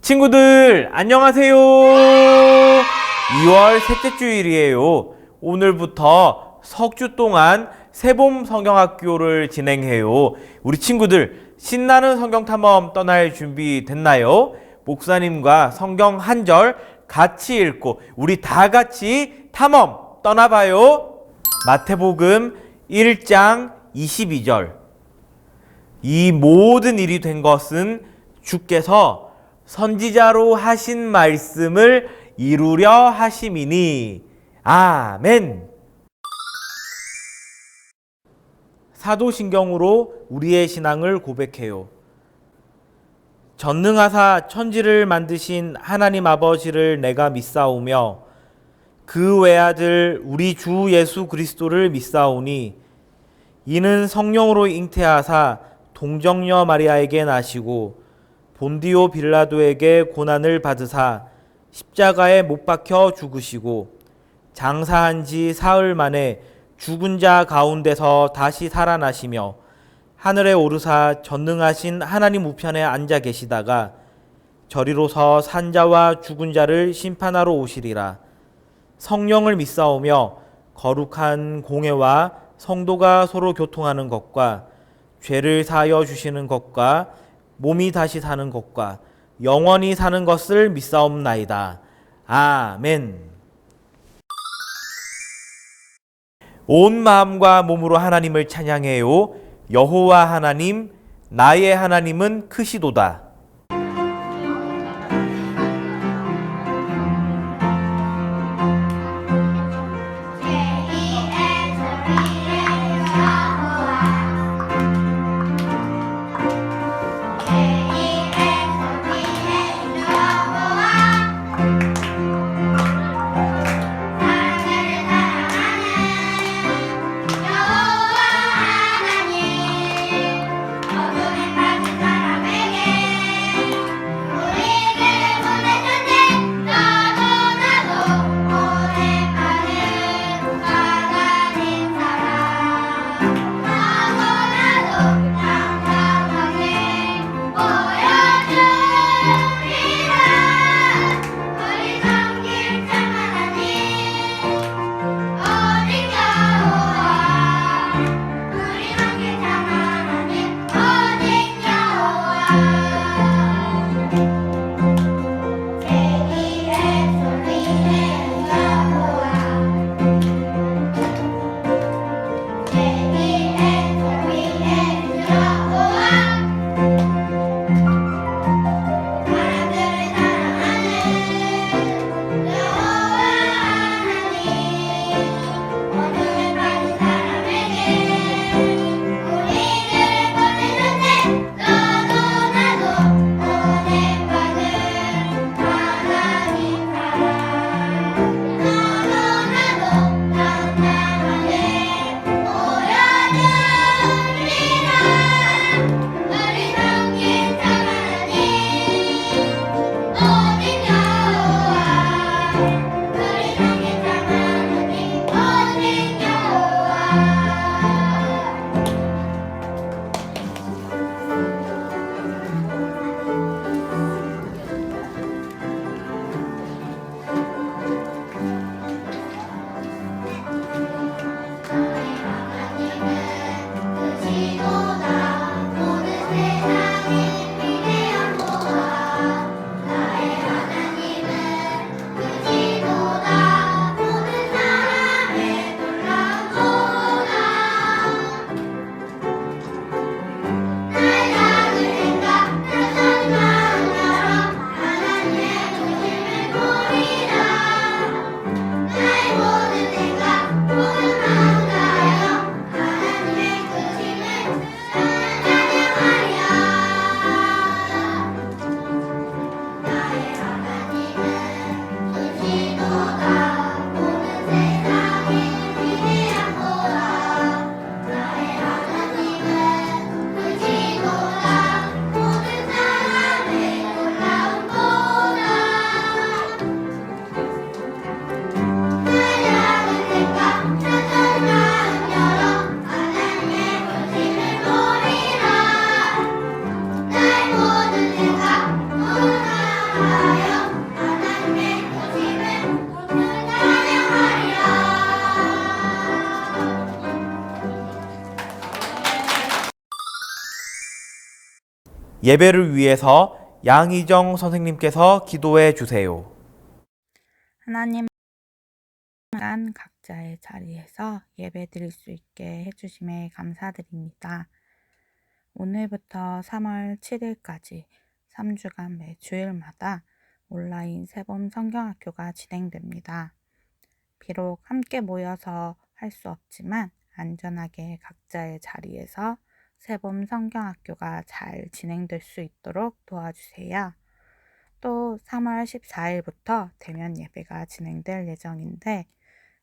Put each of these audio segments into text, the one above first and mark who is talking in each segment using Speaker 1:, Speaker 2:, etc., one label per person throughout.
Speaker 1: 친구들 안녕하세요. 2월 셋째 주일이에요. 오늘부터 석 주 동안 새봄 성경학교를 진행해요. 우리 친구들 신나는 성경 탐험 떠날 준비 됐나요? 목사님과 성경 한 절 같이 읽고 우리 다 같이 탐험 떠나봐요. 마태복음 1장 22절. 이 모든 일이 된 것은 주께서 선지자로 하신 말씀을 이루려 하심이니. 아멘. 사도신경으로 우리의 신앙을 고백해요. 전능하사 천지를 만드신 하나님 아버지를 내가 믿사오며 그 외아들 우리 주 예수 그리스도를 믿사오니 이는 성령으로 잉태하사 동정녀 마리아에게 나시고 본디오 빌라도에게 고난을 받으사 십자가에 못 박혀 죽으시고 장사한 지 사흘 만에 죽은 자 가운데서 다시 살아나시며 하늘에 오르사 전능하신 하나님 우편에 앉아 계시다가 저리로서 산자와 죽은 자를 심판하러 오시리라. 성령을 믿사오며 거룩한 공회와 성도가 서로 교통하는 것과 죄를 사하여 주시는 것과 몸이 다시 사는 것과 영원히 사는 것을 믿사옵나이다. 아멘. 온 마음과 몸으로 하나님을 찬양해요. 여호와 하나님, 나의 하나님은 크시도다.
Speaker 2: 어둠에 빠진 사람에게
Speaker 1: 예배를 위해서 양희정 선생님께서 기도해 주세요.
Speaker 2: 하나님, 각자의 자리에서 예배 드릴 수 있게 해주심에 감사드립니다. 오늘부터 3월 7일까지 3주간 매 주일마다 온라인 새봄 성경학교가 진행됩니다. 비록 함께 모여서 할 수 없지만 안전하게 각자의 자리에서 새봄 성경학교가 잘 진행될 수 있도록 도와주세요. 또 3월 14일부터 대면 예배가 진행될 예정인데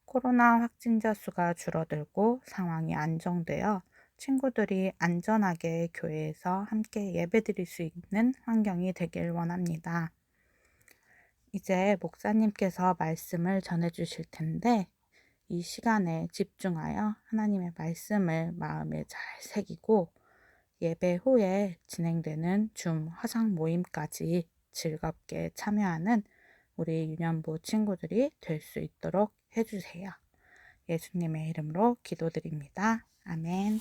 Speaker 2: 코로나 확진자 수가 줄어들고 상황이 안정되어 친구들이 안전하게 교회에서 함께 예배드릴 수 있는 환경이 되길 원합니다. 이제 목사님께서 말씀을 전해주실 텐데 이 시간에 집중하여 하나님의 말씀을 마음에 잘 새기고 예배 후에 진행되는 줌 화상 모임까지 즐겁게 참여하는 우리 유년부 친구들이 될 수 있도록 해주세요. 예수님의 이름으로 기도드립니다. 아멘.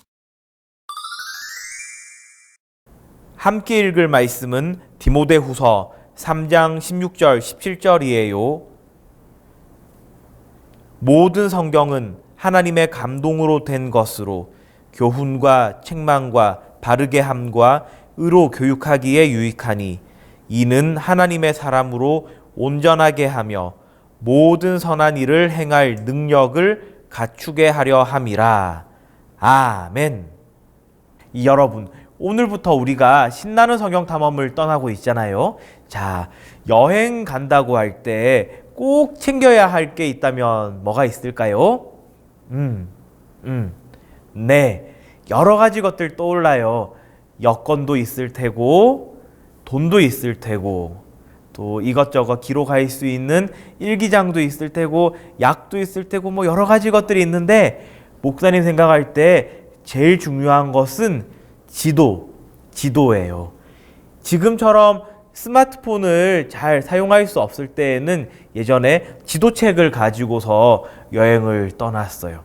Speaker 1: 함께 읽을 말씀은 디모데후서 3장 16절 17절이에요. 모든 성경은 하나님의 감동으로 된 것으로 교훈과 책망과 바르게 함과 의로 교육하기에 유익하니 이는 하나님의 사람으로 온전하게 하며 모든 선한 일을 행할 능력을 갖추게 하려 함이라. 아멘. 여러분, 오늘부터 우리가 신나는 성경 탐험을 떠나고 있잖아요. 자, 여행 간다고 할 때 꼭 챙겨야 할 게 있다면 뭐가 있을까요? 네, 여러 가지 것들 떠올라요. 여권도 있을 테고, 돈도 있을 테고, 또 이것저것 기록할 수 있는 일기장도 있을 테고, 약도 있을 테고, 뭐 여러 가지 것들이 있는데, 목사님 생각할 때 제일 중요한 것은 지도예요. 지금처럼 스마트폰을 잘 사용할 수 없을 때에는 예전에 지도책을 가지고서 여행을 떠났어요.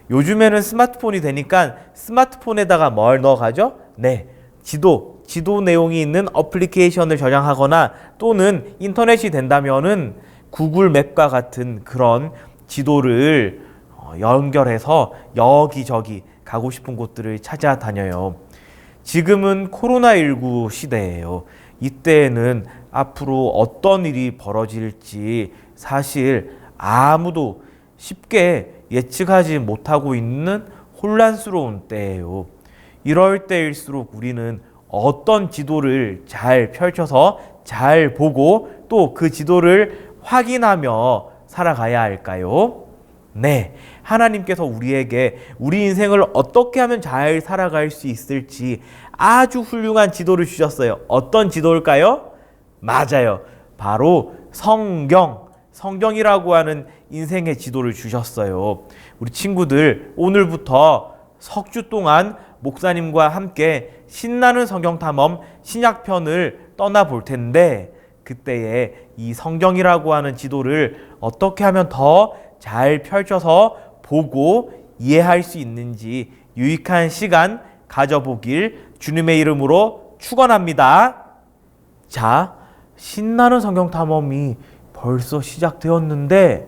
Speaker 1: 요즘에는 스마트폰이 되니까 스마트폰에다가 뭘 넣어가죠? 네, 지도 내용이 있는 어플리케이션을 저장하거나 또는 인터넷이 된다면은 구글 맵과 같은 그런 지도를 연결해서 여기저기 가고 싶은 곳들을 찾아다녀요. 지금은 코로나19 시대예요. 이때에는 앞으로 어떤 일이 벌어질지 사실 아무도 쉽게 예측하지 못하고 있는 혼란스러운 때예요. 이럴 때일수록 우리는 어떤 지도를 잘 펼쳐서 잘 보고 또 그 지도를 확인하며 살아가야 할까요? 네, 하나님께서 우리에게 우리 인생을 어떻게 하면 잘 살아갈 수 있을지 아주 훌륭한 지도를 주셨어요. 어떤 지도일까요? 맞아요. 바로 성경이라고 하는 인생의 지도를 주셨어요. 우리 친구들 오늘부터 석 주 동안 목사님과 함께 신나는 성경 탐험 신약편을 떠나볼 텐데 그때에 이 성경이라고 하는 지도를 어떻게 하면 더 잘 펼쳐서 보고 이해할 수 있는지 유익한 시간 가져보길 주님의 이름으로 축원합니다. 자, 신나는 성경 탐험이 벌써 시작되었는데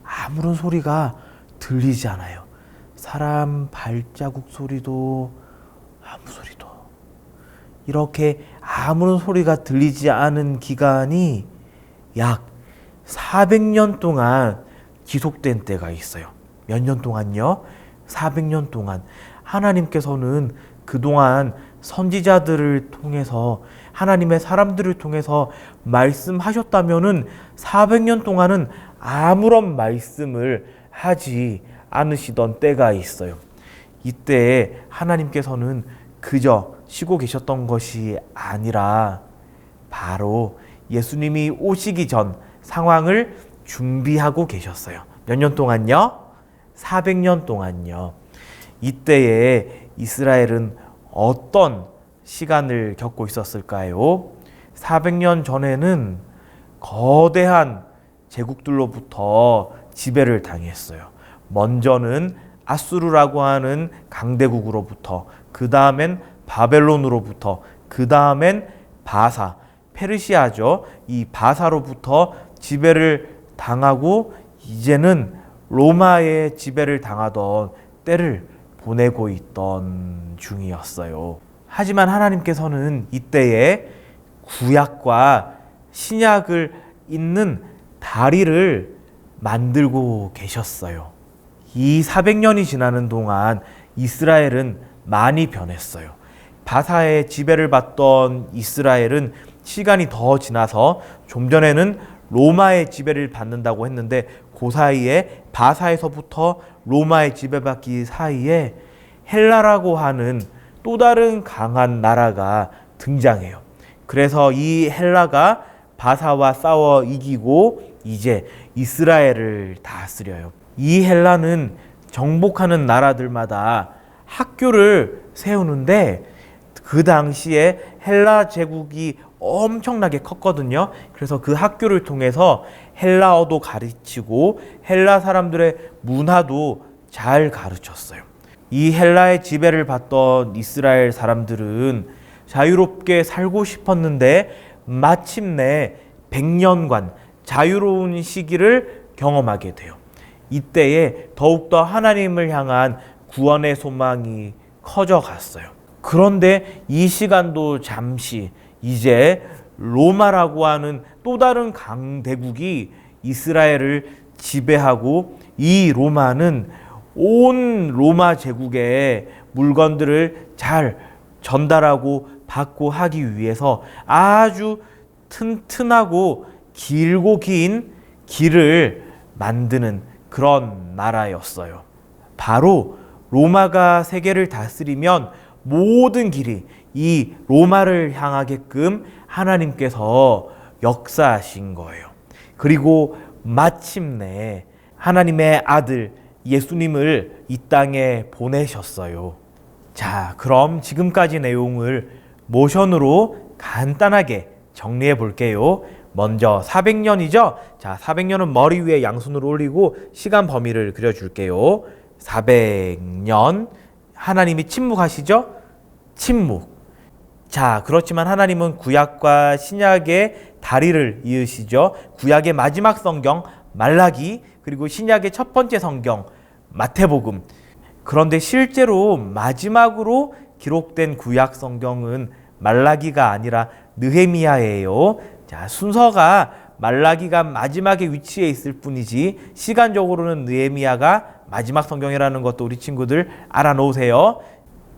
Speaker 1: 아무런 소리가 들리지 않아요. 사람 발자국 소리도 아무 소리도 이렇게 아무런 소리가 들리지 않은 기간이 약 400년 동안 지속된 때가 있어요. 몇 년 동안요? 400년 동안 하나님께서는 그동안 선지자들을 통해서 하나님의 사람들을 통해서 말씀하셨다면은 400년 동안은 아무런 말씀을 하지 않으시던 때가 있어요. 이때 하나님께서는 그저 쉬고 계셨던 것이 아니라 바로 예수님이 오시기 전 상황을 준비하고 계셨어요. 몇 년 동안요? 400년 동안요. 이때에 이스라엘은 어떤 시간을 겪고 있었을까요? 400년 전에는 거대한 제국들로부터 지배를 당했어요. 먼저는 아수르라고 하는 강대국으로부터, 그 다음엔 바벨론으로부터, 그 다음엔 바사, 페르시아죠. 이 바사로부터 지배를 당하고 이제는 로마의 지배를 당하던 때를 보내고 있던 중이었어요. 하지만 하나님께서는 이때에 구약과 신약을 잇는 다리를 만들고 계셨어요. 이 400년이 지나는 동안 이스라엘은 많이 변했어요. 바사의 지배를 받던 이스라엘은 시간이 더 지나서 좀 전에는 로마의 지배를 받는다고 했는데 그 사이에 바사에서부터 로마의 지배받기 사이에 헬라라고 하는 또 다른 강한 나라가 등장해요. 그래서 이 헬라가 바사와 싸워 이기고 이제 이스라엘을 다스려요. 이 헬라는 정복하는 나라들마다 학교를 세우는데 그 당시에 헬라 제국이 엄청나게 컸거든요. 그래서 그 학교를 통해서 헬라어도 가르치고 헬라 사람들의 문화도 잘 가르쳤어요. 이 헬라의 지배를 받던 이스라엘 사람들은 자유롭게 살고 싶었는데 마침내 100년간 자유로운 시기를 경험하게 돼요. 이때에 더욱더 하나님을 향한 구원의 소망이 커져갔어요. 그런데 이 시간도 잠시 이제 로마라고 하는 또 다른 강대국이 이스라엘을 지배하고 이 로마는 온 로마 제국의 물건들을 잘 전달하고 받고 하기 위해서 아주 튼튼하고 길고 긴 길을 만드는 그런 나라였어요. 바로 로마가 세계를 다스리면 모든 길이 이 로마를 향하게끔 하나님께서 역사하신 거예요. 그리고 마침내 하나님의 아들 예수님을 이 땅에 보내셨어요. 자, 그럼 지금까지 내용을 모션으로 간단하게 정리해 볼게요. 먼저 400년이죠. 자, 400년은 머리 위에 양손을 올리고 시간 범위를 그려줄게요. 400년. 하나님이 침묵하시죠? 침묵. 자, 그렇지만 하나님은 구약과 신약의 다리를 이으시죠. 구약의 마지막 성경 말라기, 그리고 신약의 첫 번째 성경 마태복음. 그런데 실제로 마지막으로 기록된 구약 성경은 말라기가 아니라 느헤미야예요. 자, 순서가 말라기가 마지막에 위치해 있을 뿐이지 시간적으로는 느헤미야가 마지막 성경이라는 것도 우리 친구들 알아놓으세요.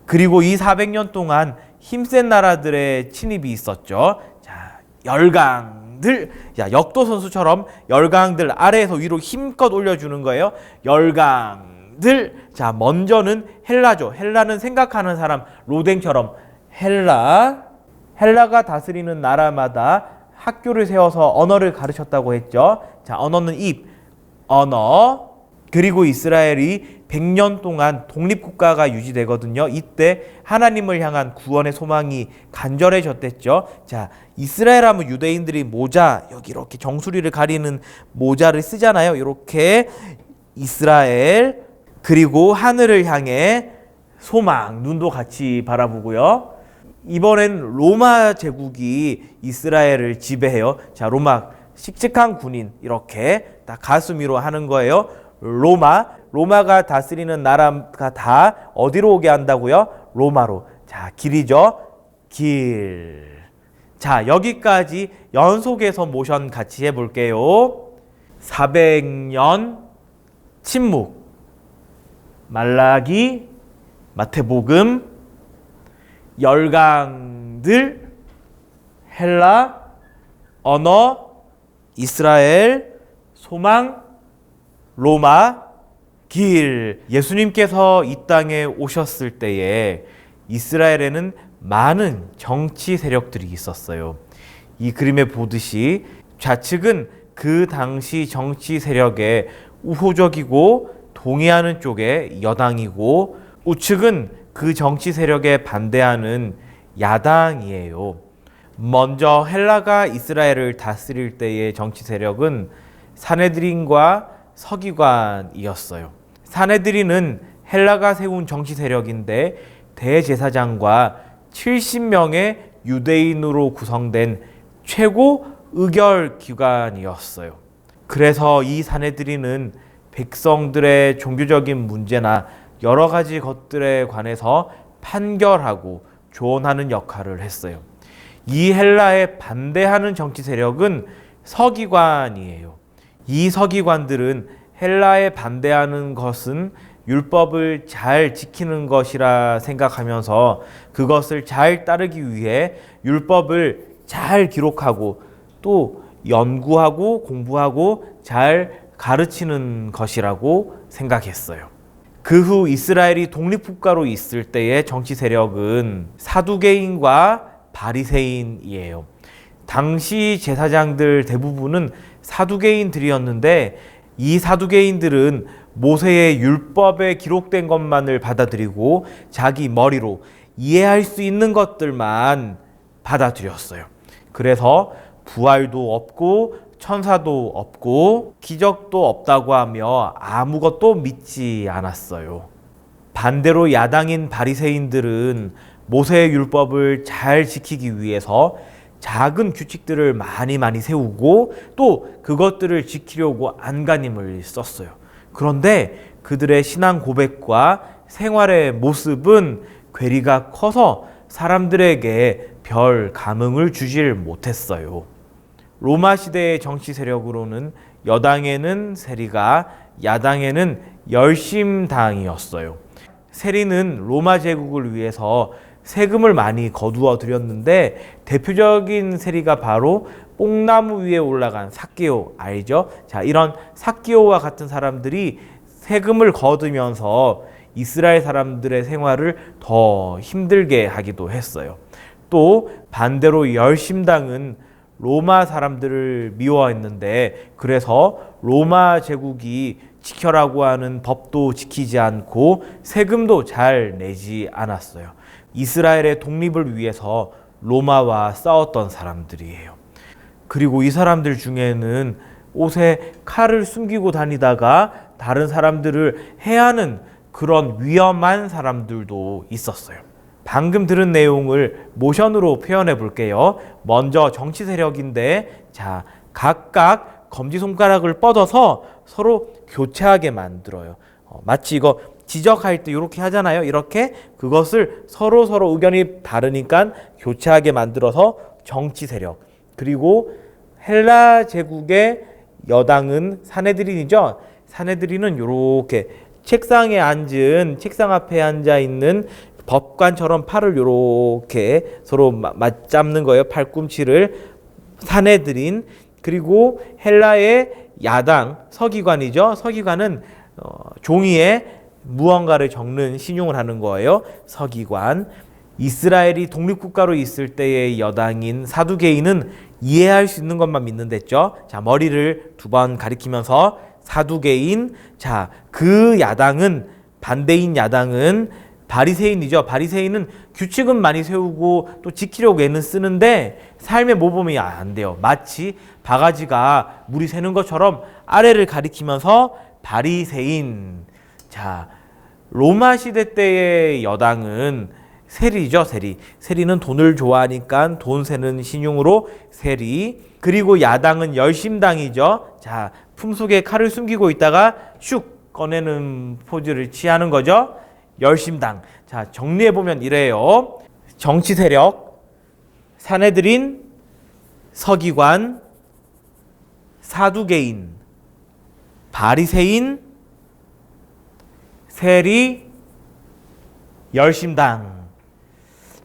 Speaker 1: 그리고 이 400년 동안 힘센 나라들의 침입이 있었죠. 자, 열강들, 자, 역도 선수처럼 열강들 아래에서 위로 힘껏 올려주는 거예요. 열강들. 자, 먼저는 헬라죠. 헬라는 생각하는 사람, 로댕처럼 헬라가 다스리는 나라마다 학교를 세워서 언어를 가르쳤다고 했죠. 자, 언어는 입, 언어. 그리고 이스라엘이 100년 동안 독립국가가 유지되거든요. 이때 하나님을 향한 구원의 소망이 간절해졌댔죠. 자, 이스라엘 하면 유대인들이 모자, 여기 이렇게 정수리를 가리는 모자를 쓰잖아요. 이렇게 이스라엘, 그리고 하늘을 향해 소망, 눈도 같이 바라보고요. 이번엔 로마 제국이 이스라엘을 지배해요. 자, 로마, 씩씩한 군인, 이렇게 딱 가슴 위로 하는 거예요. 로마가 다스리는 나라가 다 어디로 오게 한다고요? 로마로. 자, 길이죠. 길. 자, 여기까지 연속해서 모션 같이 해볼게요. 400년 침묵. 말라기, 마태복음, 열강들, 헬라, 언어, 이스라엘, 소망, 로마, 길. 예수님께서 이 땅에 오셨을 때에 이스라엘에는 많은 정치 세력들이 있었어요. 이 그림에 보듯이 좌측은 그 당시 정치 세력의 우호적이고 동의하는 쪽의 여당이고 우측은 그 정치 세력에 반대하는 야당이에요. 먼저 헬라가 이스라엘을 다스릴 때의 정치 세력은 사네드린과 서기관이었어요. 사네드린은 헬라가 세운 정치 세력인데 대제사장과 70명의 유대인으로 구성된 최고 의결 기관이었어요. 그래서 이 사내들이는 백성들의 종교적인 문제나 여러 가지 것들에 관해서 판결하고 조언하는 역할을 했어요. 이 헬라에 반대하는 정치 세력은 서기관이에요. 이 서기관들은 헬라에 반대하는 것은 율법을 잘 지키는 것이라 생각하면서 그것을 잘 따르기 위해 율법을 잘 기록하고 또 연구하고 공부하고 잘 가르치는 것이라고 생각했어요. 그 후 이스라엘이 독립국가로 있을 때의 정치 세력은 사두개인과 바리새인이에요. 당시 제사장들 대부분은 사두개인들이었는데 이 사두개인들은 모세의 율법에 기록된 것만을 받아들이고 자기 머리로 이해할 수 있는 것들만 받아들였어요. 그래서 부활도 없고 천사도 없고 기적도 없다고 하며 아무것도 믿지 않았어요. 반대로 야당인 바리새인들은 모세의 율법을 잘 지키기 위해서 작은 규칙들을 많이 세우고 또 그것들을 지키려고 안간힘을 썼어요. 그런데 그들의 신앙 고백과 생활의 모습은 괴리가 커서 사람들에게 별 감흥을 주질 못했어요. 로마 시대의 정치 세력으로는 여당에는 세리가, 야당에는 열심당이었어요. 세리는 로마 제국을 위해서 세금을 많이 거두어 들였는데 대표적인 세리가 바로 뽕나무 위에 올라간 삭개오 알죠? 자, 이런 삭개오와 같은 사람들이 세금을 거두면서 이스라엘 사람들의 생활을 더 힘들게 하기도 했어요. 또 반대로 열심당은 로마 사람들을 미워했는데 그래서 로마 제국이 지켜라고 하는 법도 지키지 않고 세금도 잘 내지 않았어요. 이스라엘의 독립을 위해서 로마와 싸웠던 사람들이에요. 그리고 이 사람들 중에는 옷에 칼을 숨기고 다니다가 다른 사람들을 해하는 그런 위험한 사람들도 있었어요. 방금 들은 내용을 모션으로 표현해 볼게요. 먼저 정치 세력인데 자, 각각 검지손가락을 뻗어서 서로 교차하게 만들어요. 마치 이거 지적할 때 이렇게 하잖아요. 이렇게 그것을 서로 의견이 다르니까 교차하게 만들어서 정치 세력. 그리고 헬라 제국의 여당은 사내들인이죠. 사내들인은 이렇게 책상 앞에 앉아 있는 법관처럼 팔을 이렇게 서로 맞잡는 거예요. 팔꿈치를. 사내들인. 그리고 헬라의 야당 서기관이죠. 서기관은 종이에 무언가를 적는 신용을 하는 거예요. 서기관. 이스라엘이 독립국가로 있을 때의 여당인 사두개인은 이해할 수 있는 것만 믿는댔죠. 자, 머리를 두 번 가리키면서 사두개인. 자, 그 야당은, 반대인 야당은 바리새인이죠. 바리새인은 규칙은 많이 세우고 또 지키려고 애는 쓰는데 삶의 모범이 안 돼요. 마치 바가지가 물이 새는 것처럼 아래를 가리키면서 바리새인. 자, 로마 시대 때의 여당은 세리죠, 세리. 세리는 돈을 좋아하니까 돈 세는 신용으로 세리. 그리고 야당은 열심당이죠. 자, 품속에 칼을 숨기고 있다가 슉 꺼내는 포즈를 취하는 거죠. 열심당. 자, 정리해보면 이래요. 정치 세력, 사내들인, 서기관, 사두개인, 바리새인, 세리, 열심당.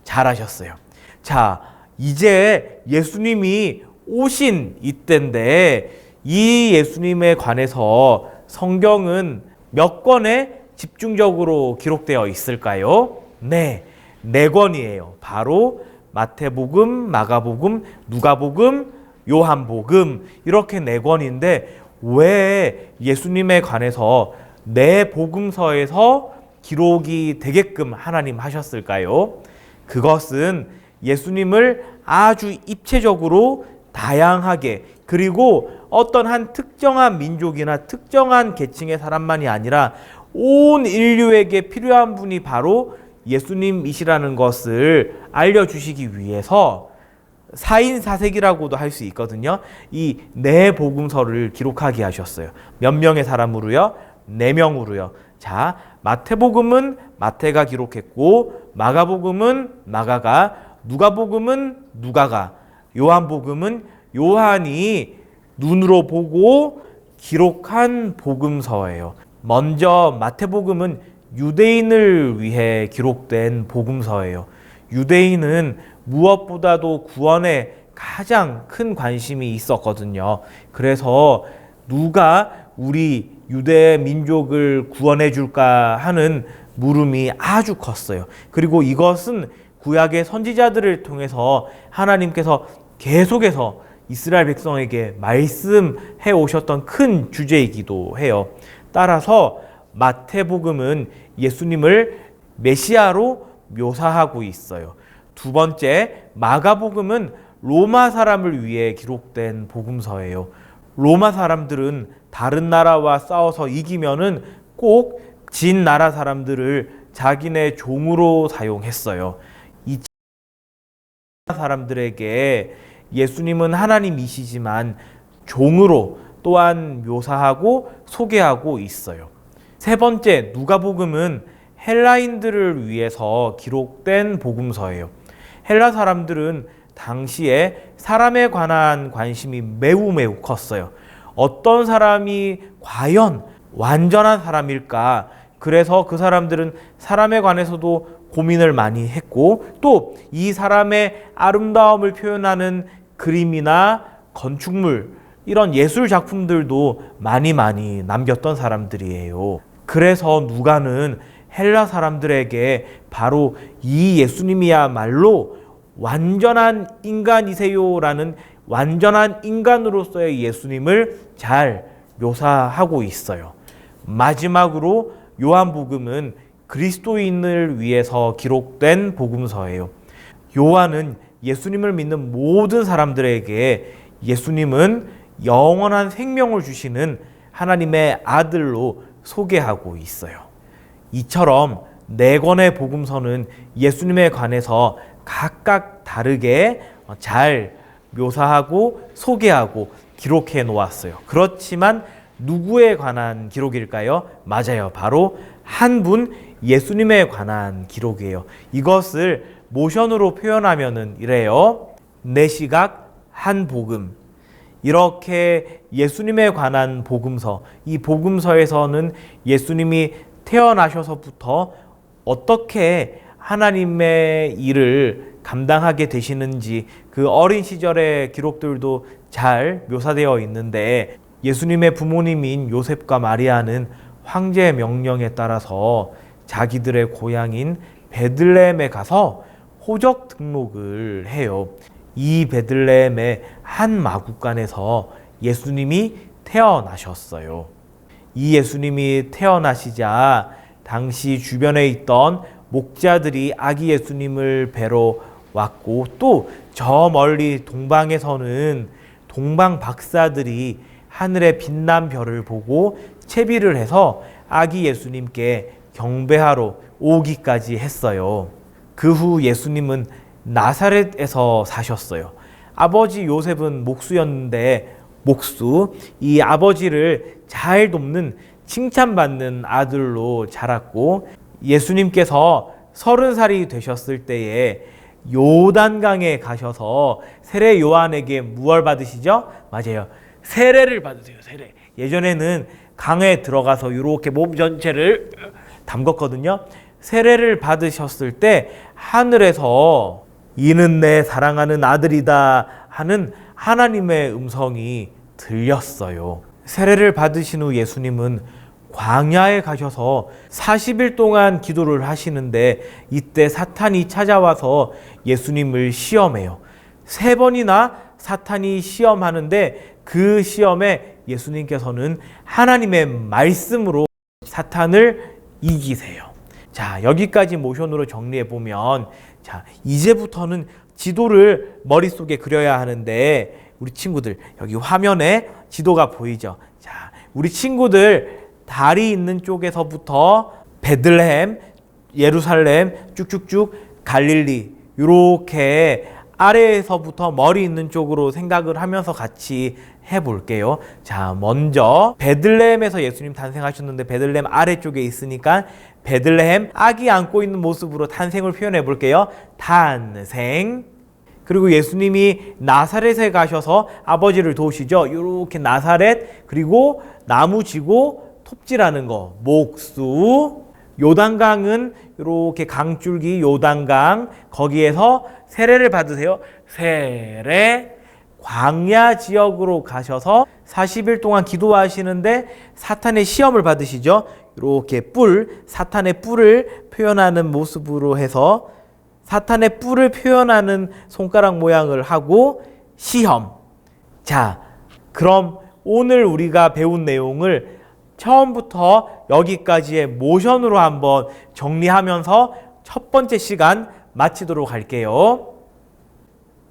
Speaker 1: 잘하셨어요. 자, 이제 예수님이 오신 이때인데 이 예수님에 관해서 성경은 몇 권에 집중적으로 기록되어 있을까요? 네, 4권이에요. 바로 마태복음, 마가복음, 누가복음, 요한복음. 이렇게 4권인데 왜 예수님에 관해서 4복음서에서 기록이 되게끔 하나님 하셨을까요? 그것은 예수님을 아주 입체적으로 다양하게, 그리고 어떤 한 특정한 민족이나 특정한 계층의 사람만이 아니라 온 인류에게 필요한 분이 바로 예수님이시라는 것을 알려주시기 위해서 사인사색이라고도 할 수 있거든요. 이 네 복음서를 기록하게 하셨어요. 몇 명의 사람으로요? 4명으로요. 자, 마태복음은 마태가 기록했고, 마가복음은 마가가, 누가복음은 누가가, 요한복음은 요한이 눈으로 보고 기록한 복음서예요. 먼저 마태복음은 유대인을 위해 기록된 복음서예요. 유대인은 무엇보다도 구원에 가장 큰 관심이 있었거든요. 그래서 누가 우리 유대 민족을 구원해 줄까 하는 물음이 아주 컸어요. 그리고 이것은 구약의 선지자들을 통해서 하나님께서 계속해서 이스라엘 백성에게 말씀해 오셨던 큰 주제이기도 해요. 따라서 마태복음은 예수님을 메시아로 묘사하고 있어요. 두 번째, 마가복음은 로마 사람을 위해 기록된 복음서예요. 로마 사람들은 다른 나라와 싸워서 이기면은 꼭 진 나라 사람들을 자기네 종으로 사용했어요. 이 사람들에게 예수님은 하나님이시지만 종으로 또한 묘사하고 소개하고 있어요. 세 번째, 누가복음은 헬라인들을 위해서 기록된 복음서예요. 헬라 사람들은 당시에 사람에 관한 관심이 매우 컸어요. 어떤 사람이 과연 완전한 사람일까? 그래서 그 사람들은 사람에 관해서도 고민을 많이 했고, 또 이 사람의 아름다움을 표현하는 그림이나 건축물, 이런 예술 작품들도 많이 남겼던 사람들이에요. 그래서 누가는 헬라 사람들에게 바로 이 예수님이야말로 완전한 인간이세요라는 완전한 인간으로서의 예수님을 잘 묘사하고 있어요. 마지막으로 요한복음은 그리스도인을 위해서 기록된 복음서예요. 요한은 예수님을 믿는 모든 사람들에게 예수님은 영원한 생명을 주시는 하나님의 아들로 소개하고 있어요. 이처럼 4권의 복음서는 예수님에 관해서 각각 다르게 잘 묘사하고 소개하고 기록해 놓았어요. 그렇지만 누구에 관한 기록일까요? 맞아요. 바로 한 분 예수님에 관한 기록이에요. 이것을 모션으로 표현하면은 이래요. 내 시각 한 복음. 이렇게 예수님에 관한 복음서, 이 복음서에서는 예수님이 태어나셔서부터 어떻게 하나님의 일을 감당하게 되시는지 그 어린 시절의 기록들도 잘 묘사되어 있는데, 예수님의 부모님인 요셉과 마리아는 황제의 명령에 따라서 자기들의 고향인 베들레헴에 가서 호적 등록을 해요. 이 베들레헴의 한 마구간에서 예수님이 태어나셨어요. 이 예수님이 태어나시자 당시 주변에 있던 목자들이 아기 예수님을 뵈러 왔고, 또 저 멀리 동방에서는 동방 박사들이 하늘의 빛난 별을 보고 채비를 해서 아기 예수님께 경배하러 오기까지 했어요. 그 후 예수님은 나사렛에서 사셨어요. 아버지 요셉은 목수였는데 이 아버지를 잘 돕는 칭찬받는 아들로 자랐고, 예수님께서 30살이 되셨을 때에 요단강에 가셔서 세례 요한에게 무얼 받으시죠? 맞아요. 세례를 받으세요. 세례. 예전에는 강에 들어가서 이렇게 몸 전체를 담궜거든요. 세례를 받으셨을 때 하늘에서 이는 내 사랑하는 아들이다 하는 하나님의 음성이 들렸어요. 세례를 받으신 후 예수님은 광야에 가셔서 40일 동안 기도를 하시는데, 이때 사탄이 찾아와서 예수님을 시험해요. 3번이나 사탄이 시험하는데 그 시험에 예수님께서는 하나님의 말씀으로 사탄을 이기세요. 자, 여기까지 모션으로 정리해 보면, 자, 이제부터는 지도를 머릿속에 그려야 하는데, 우리 친구들 여기 화면에 지도가 보이죠? 자, 우리 친구들 달이 있는 쪽에서부터 베들레헴, 예루살렘, 쭉쭉쭉 갈릴리 이렇게 아래에서부터 머리 있는 쪽으로 생각을 하면서 같이 해볼게요. 자, 먼저 베들레헴에서 예수님 탄생하셨는데 베들레헴 아래쪽에 있으니까 베들레헴 아기 안고 있는 모습으로 탄생을 표현해 볼게요. 탄생. 그리고 예수님이 나사렛에 가셔서 아버지를 도우시죠. 이렇게 나사렛, 그리고 나무 지고 톱질하는 거, 목수. 요단강은 이렇게 강줄기 요단강, 거기에서 세례를 받으세요. 세례. 광야 지역으로 가셔서 40일 동안 기도하시는데 사탄의 시험을 받으시죠. 이렇게 사탄의 뿔을 표현하는 모습으로 해서 사탄의 뿔을 표현하는 손가락 모양을 하고 시험. 자, 그럼 오늘 우리가 배운 내용을 처음부터 여기까지의 모션으로 한번 정리하면서 첫 번째 시간 마치도록 할게요.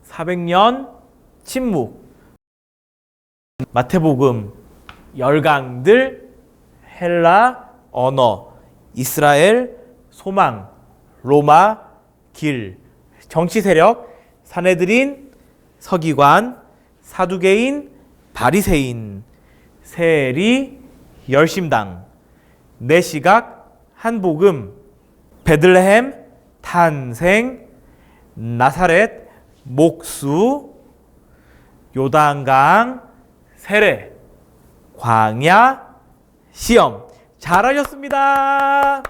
Speaker 1: 400년 침묵. 마태복음 열강들, 헬라 언어, 이스라엘 소망, 로마 길, 정치 세력, 사내들인, 서기관, 사두개인, 바리새인, 세리, 열심당, 내 시각, 한 복음, 베들레헴, 탄생, 나사렛, 목수, 요단강, 세례, 광야, 시험. 잘하셨습니다.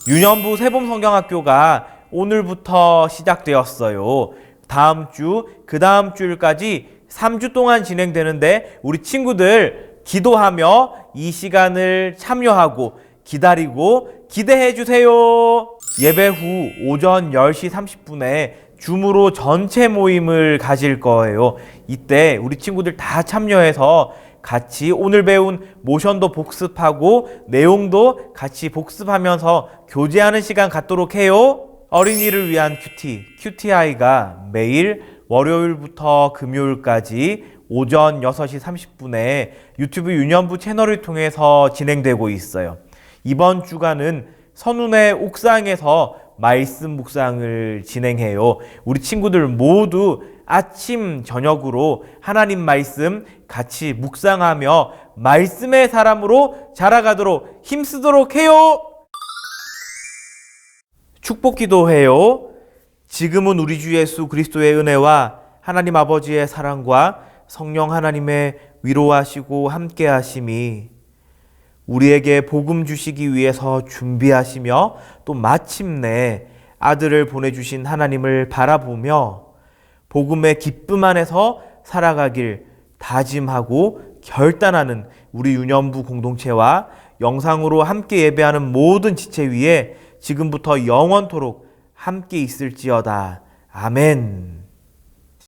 Speaker 1: 유년부 세봄성경학교가 오늘부터 시작되었어요. 다음 주, 그 다음 주일까지 3주 동안 진행되는데 우리 친구들 기도하며 이 시간을 참여하고 기다리고 기대해 주세요. 예배 후 오전 10시 30분에 줌으로 전체 모임을 가질 거예요. 이때 우리 친구들 다 참여해서 같이 오늘 배운 모션도 복습하고 내용도 같이 복습하면서 교제하는 시간 갖도록 해요. 어린이를 위한 QTI가 매일 월요일부터 금요일까지 오전 6시 30분에 유튜브 유년부 채널을 통해서 진행되고 있어요. 이번 주간은 선운의 옥상에서 말씀 묵상을 진행해요. 우리 친구들 모두 아침 저녁으로 하나님 말씀 같이 묵상하며 말씀의 사람으로 자라가도록 힘쓰도록 해요. 축복 기도해요. 지금은 우리 주 예수 그리스도의 은혜와 하나님 아버지의 사랑과 성령 하나님의 위로하시고 함께하심이 우리에게 복음 주시기 위해서 준비하시며 또 마침내 아들을 보내주신 하나님을 바라보며 복음의 기쁨 안에서 살아가길 다짐하고 결단하는 우리 유년부 공동체와 영상으로 함께 예배하는 모든 지체 위에 지금부터 영원토록 함께 있을지어다. 아멘.